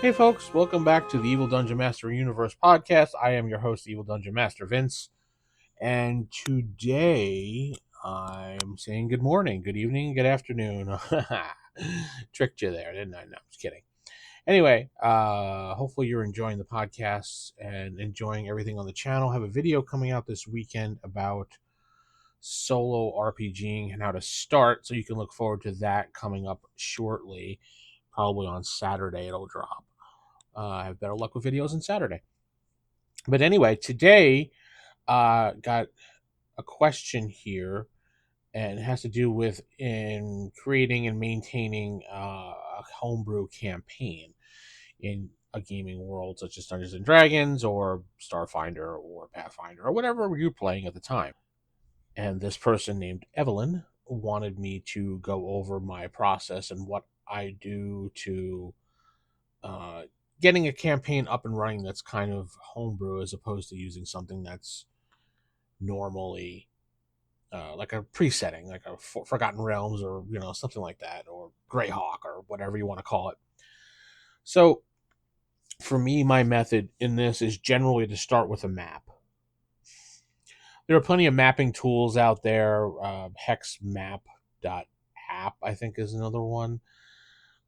Hey folks, welcome back to the Evil Dungeon Master Universe podcast. I am your host, Evil Dungeon Master Vince, and today I'm saying good morning, good evening, good afternoon. Tricked you there, didn't I? No, I'm just kidding. Anyway, hopefully you're enjoying the podcast and enjoying everything on the channel. I have a video coming out this weekend about solo RPGing and how to start, so you can look forward to that coming up shortly. Probably on Saturday it'll drop. I have better luck with videos on Saturday. But anyway, today got a question here, and it has to do with in creating and maintaining a homebrew campaign in a gaming world such as Dungeons and Dragons or Starfinder or Pathfinder or whatever you're playing at the time. And this person named Evelyn wanted me to go over my process and what I do to getting a campaign up and running that's kind of homebrew as opposed to using something that's normally like a presetting, like a Forgotten Realms or something like that, or Greyhawk or whatever you want to call it. So for me, my method in this is generally to start with a map. There are plenty of mapping tools out there. Hexmap.app, I think, is another one,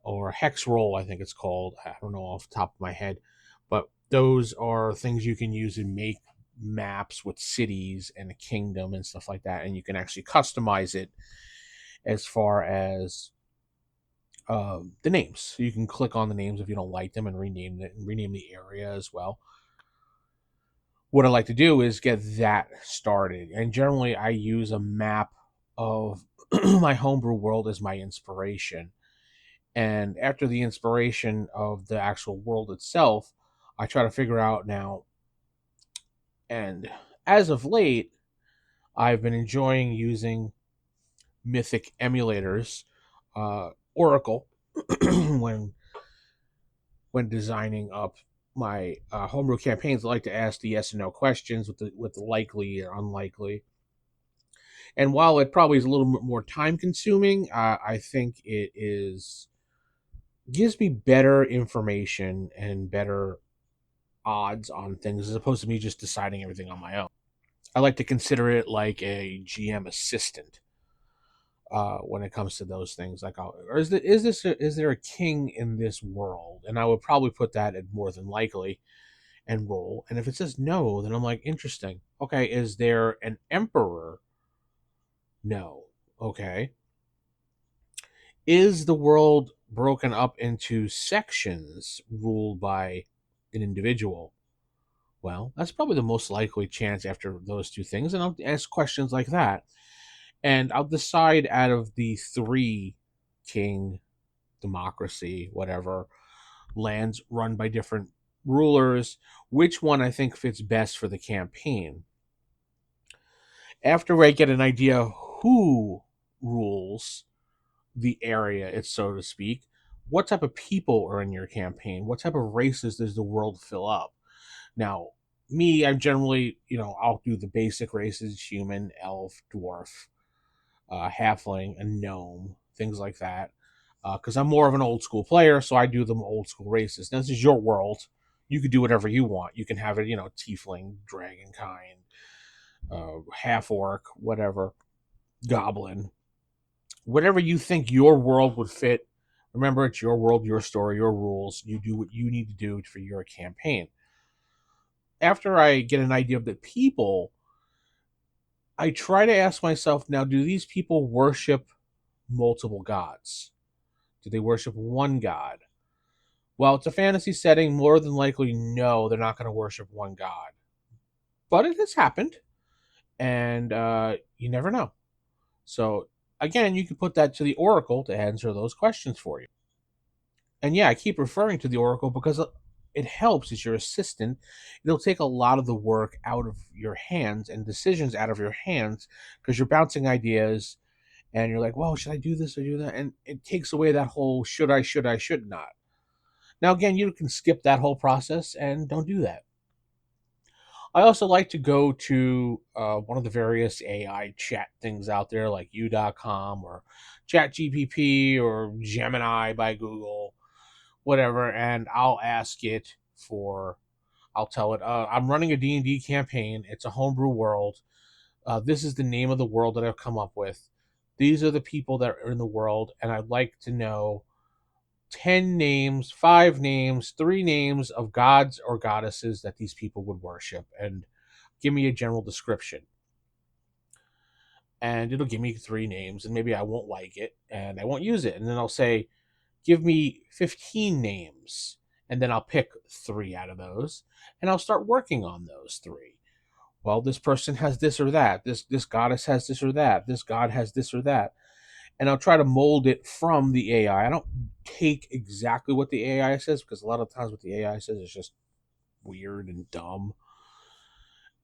or Hexroll, I think it's called. I don't know off the top of my head, but those are things you can use and make maps with cities and a kingdom and stuff like that, and you can actually customize it as far as the names. So you can click on the names if you don't like them and rename it and rename the area as well. What I like to do is get that started, and generally I use a map of my homebrew world as my inspiration. And after the inspiration of the actual world itself, I try to figure out now. And as of late, I've been enjoying using mythic emulators, Oracle, when designing up my homebrew campaigns. I like to ask the yes and no questions with the likely or unlikely. And while it probably is a little bit more time consuming, I think it gives me better information and better odds on things as opposed to me just deciding everything on my own. I like to consider it like a GM assistant when it comes to those things. Like, or is there a king in this world? And I would probably put that at more than likely and roll. And if it says no, then I'm like, interesting. Okay, is there an emperor? No. Okay. Is the world broken up into sections ruled by an individual? Well, that's probably the most likely chance after those two things. And I'll ask questions like that. And I'll decide out of the three king, democracy, whatever, lands run by different rulers, which one I think fits best for the campaign. After I get an idea who rules the area, it's so to speak, what type of people are in your campaign? What type of races does the world fill up? Now, me, I'm generally, I'll do the basic races: human, elf, dwarf, halfling, a gnome, things like that. Because I'm more of an old school player, so I do them old school races. Now, this is your world. You could do whatever you want. You can have it, tiefling, dragonkind, half orc, whatever, goblin, whatever you think your world would fit. Remember, it's your world, your story, your rules. You do what you need to do for your campaign. After I get an idea of the people, I try to ask myself, now, do these people worship multiple gods? Do they worship one god? Well, it's a fantasy setting. More than likely, no, they're not going to worship one god. But it has happened, and you never know. So, again, you can put that to the Oracle to answer those questions for you. And yeah, I keep referring to the Oracle because it helps as your assistant. It'll take a lot of the work out of your hands and decisions out of your hands because you're bouncing ideas and you're like, well, should I do this or do that? And it takes away that whole should I, should not. Now, again, you can skip that whole process and don't do that. I also like to go to one of the various AI chat things out there like u.com or ChatGPT or Gemini by Google, whatever, and I'll ask it for. I'll tell it, I'm running a D&D campaign. It's a homebrew world. This is the name of the world that I've come up with. These are the people that are in the world, and I'd like to know 10 names, 5 names, 3 names of gods or goddesses that these people would worship, and give me a general description. And it'll give me 3 names, and maybe I won't like it, and I won't use it. And then I'll say, give me 15 names, and then I'll pick 3 out of those, and I'll start working on those 3. Well, this person has this or that. This goddess has this or that. This god has this or that. And I'll try to mold it from the AI. I don't take exactly what the AI says, because a lot of times what the AI says is just weird and dumb.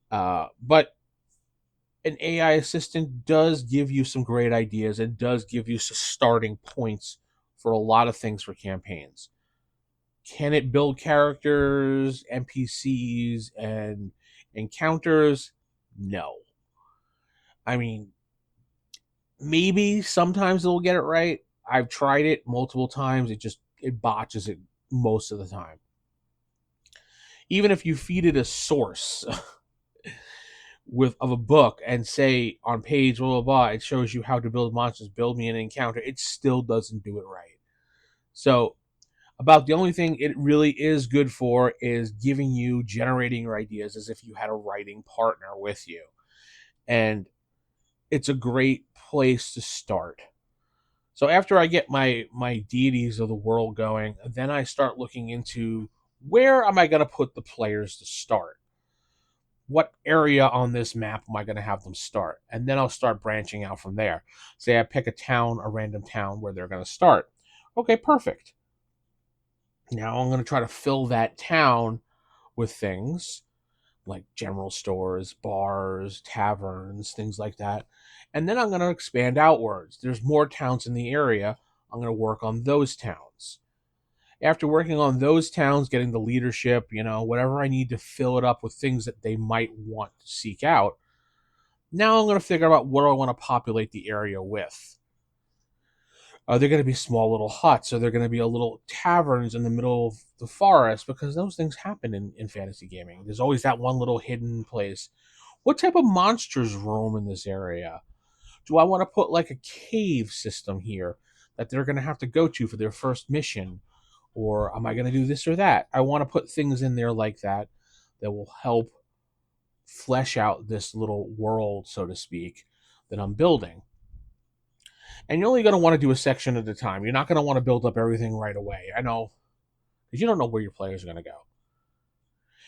But an AI assistant does give you some great ideas and does give you some starting points for a lot of things for campaigns. Can it build characters, NPCs, and encounters? No. I mean, maybe sometimes it'll get it right. I've tried it multiple times. It botches it most of the time. Even if you feed it a source of a book and say on page blah blah blah, it shows you how to build monsters, build me an encounter, it still doesn't do it right. So about the only thing it really is good for is giving you, generating your ideas as if you had a writing partner with you. And it's a great place to start. So after I get my deities of the world going, then I start looking into, where am I going to put the players to start? What area on this map am I going to have them start? And then I'll start branching out from there. Say I pick a random town where they're going to start. Okay, perfect. Now I'm going to try to fill that town with things like general stores, bars, taverns, things like that. And then I'm going to expand outwards. There's more towns in the area. I'm going to work on those towns. After working on those towns, getting the leadership, whatever I need to fill it up with things that they might want to seek out, now I'm going to figure out what I want to populate the area with. Are there going to be small little huts? Are there going to be a little taverns in the middle of the forest? Because those things happen in fantasy gaming. There's always that one little hidden place. What type of monsters roam in this area? Do I want to put like a cave system here that they're going to have to go to for their first mission? Or am I going to do this or that? I want to put things in there like that that will help flesh out this little world, so to speak, that I'm building. And you're only going to want to do a section at a time. You're not going to want to build up everything right away. I know, because you don't know where your players are going to go.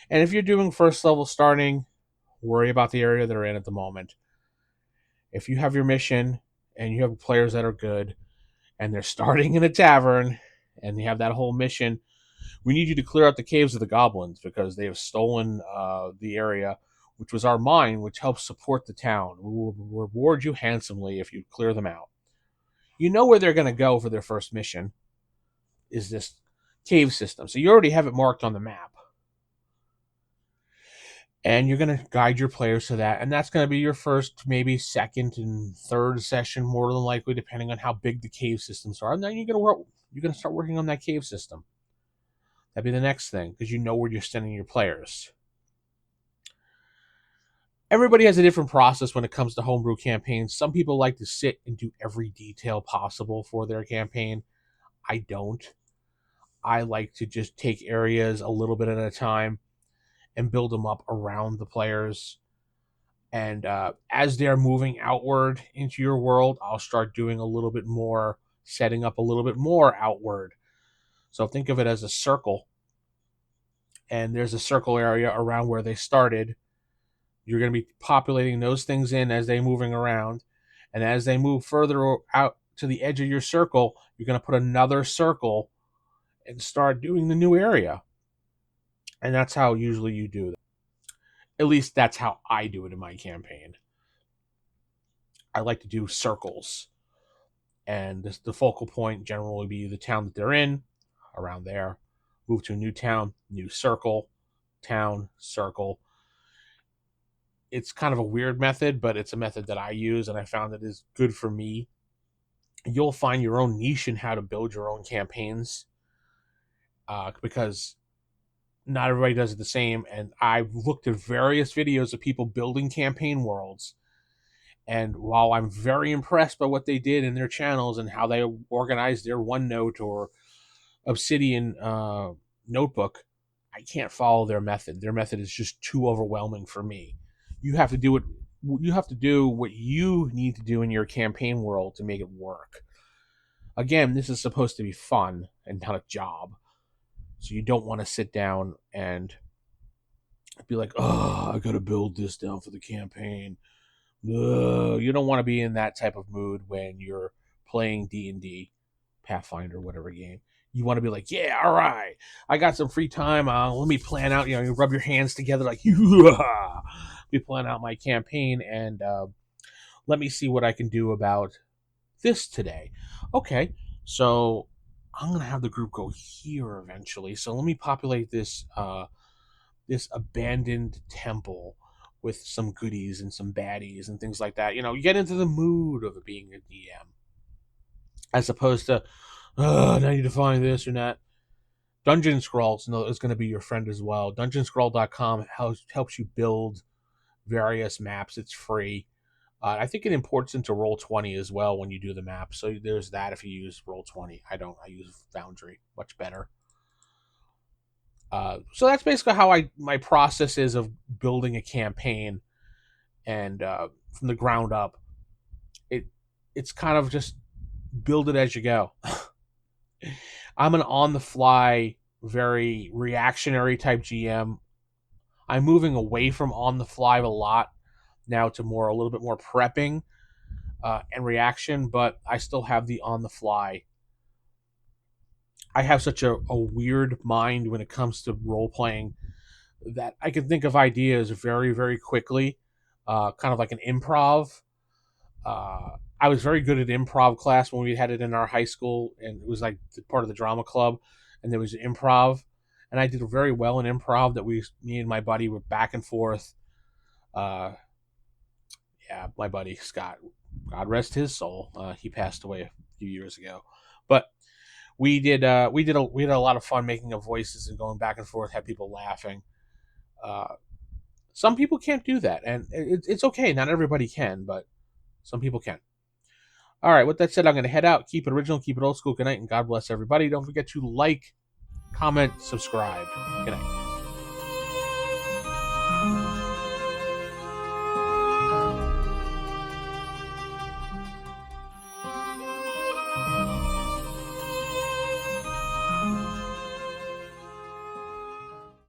And if you're doing first level starting, worry about the area they're in at the moment. If you have your mission and you have players that are good and they're starting in a tavern and they have that whole mission, we need you to clear out the caves of the goblins because they have stolen the area, which was our mine, which helps support the town. We will reward you handsomely if you clear them out. You know where they're going to go for their first mission is this cave system. So you already have it marked on the map. And you're going to guide your players to that. And that's going to be your first, maybe second and third session, more than likely, depending on how big the cave systems are. And then you're going to start working on that cave system. That'd be the next thing, because you know where you're sending your players. Everybody has a different process when it comes to homebrew campaigns. Some people like to sit and do every detail possible for their campaign. I don't. I like to just take areas a little bit at a time and build them up around the players. And as they're moving outward into your world, I'll start doing a little bit more, setting up a little bit more outward. So think of it as a circle. And there's a circle area around where they started. You're going to be populating those things in as they're moving around. And as they move further out to the edge of your circle, you're going to put another circle and start doing the new area. And that's how usually you do that. At least that's how I do it in my campaign. I like to do circles. And the focal point generally will be the town that they're in, around there. Move to a new town, new circle, town, circle. It's kind of a weird method, but it's a method that I use and I found it is good for me. You'll find your own niche in how to build your own campaigns. because not everybody does it the same. And I've looked at various videos of people building campaign worlds. And while I'm very impressed by what they did in their channels and how they organized their OneNote or Obsidian notebook, I can't follow their method. Their method is just too overwhelming for me. You have to do it. You have to do what you need to do in your campaign world to make it work. Again, this is supposed to be fun and not a job. So you don't want to sit down and be like, oh, I got to build this down for the campaign. Ugh. You don't want to be in that type of mood when you're playing D&D, Pathfinder, whatever game. You want to be like, yeah, all right, I got some free time. Let me plan out. You rub your hands together like, we plan out my campaign and let me see what I can do about this today. Okay, so I'm gonna have the group go here eventually. So let me populate this abandoned temple with some goodies and some baddies and things like that. You get into the mood of it being a DM, as opposed to, oh, now I need to find this or that. Dungeon Scrolls is going to be your friend as well. DungeonScroll.com helps you build various maps. It's free. I think it imports into Roll20 as well when you do the map. So there's that if you use Roll20. I don't. I use Foundry. Much better. So that's basically how my process is of building a campaign, and from the ground up. It's kind of just build it as you go. I'm an on the fly, very reactionary type GM. I'm moving away from on the fly a lot now to a little bit more prepping and reaction, but I still have the on the fly. I have such a weird mind when it comes to role playing that I can think of ideas very, very quickly, kind of like an improv. I was very good at improv class when we had it in our high school, and it was like part of the drama club, and there was improv, and I did very well in improv. That me and my buddy were back and forth. Uh, yeah, my buddy Scott, God rest his soul. He passed away a few years ago, but we had a lot of fun making of voices and going back and forth, had people laughing. Uh, some people can't do that, and it's okay. Not everybody can, but some people can. All right, with that said, I'm going to head out. Keep it original, keep it old school. Good night, and God bless everybody. Don't forget to like, comment, subscribe. Good night.